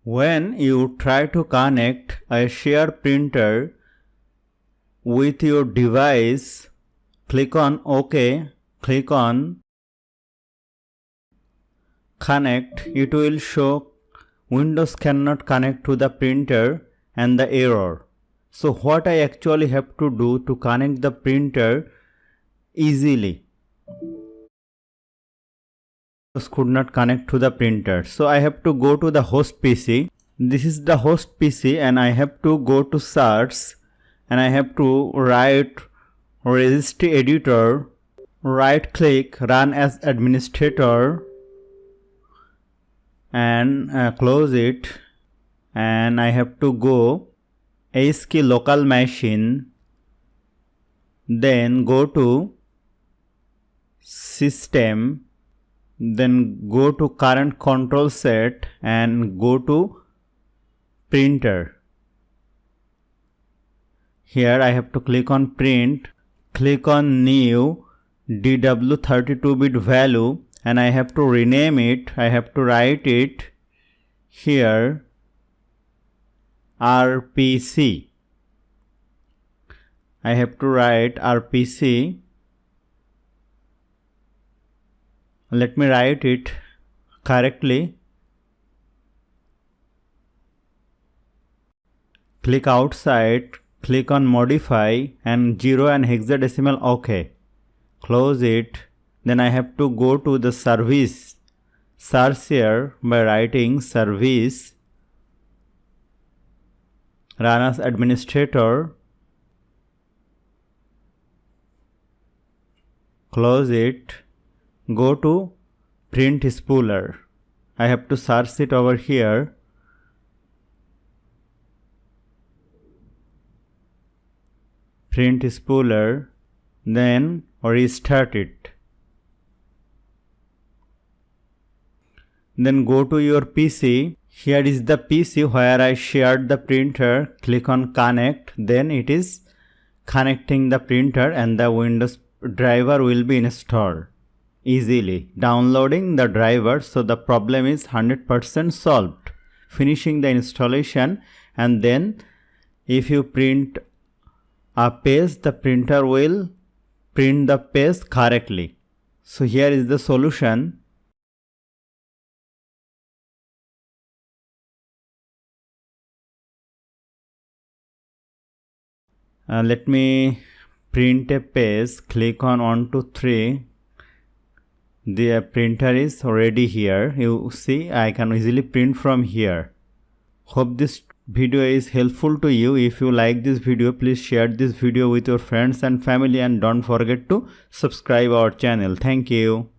When you try to connect a share printer with your device, click on OK, click on Connect. It will show Windows cannot connect to the printer and the error. So what I actually have to do to connect the printer easily? Could not connect to the printer. So I have to go to the host PC. This is the host PC and I have to go to search and I have to write registry editor, right click, run as administrator and close it, and I have to go ASCII local machine, then go to system, then go to current control set and go to printer. Here I have to click on print, click on new DW32-bit value and I have to rename it. I have to write it here RPC. I have to write RPC. Let me write it correctly. Click outside, click on modify and 0 and hexadecimal OK. Close it. Then I have to go to the service. Search here by writing service. Run as administrator. Close it. Go to print spooler. I have to search it over here. Print spooler. Then restart it. Then go to your PC. Here is the PC where I shared the printer. Click on connect. Then it is connecting the printer and the Windows driver will be installed easily. Downloading the driver, so the problem is 100% solved. Finishing the installation, and then if you print a page, the printer will print the page correctly. So here is the solution. Let me print a page. Click on 1, 2, 3. The printer is already here. You see, I can easily print from here. Hope this video is helpful to you. If you like this video, please share this video with your friends and family and don't forget to subscribe our channel. Thank you.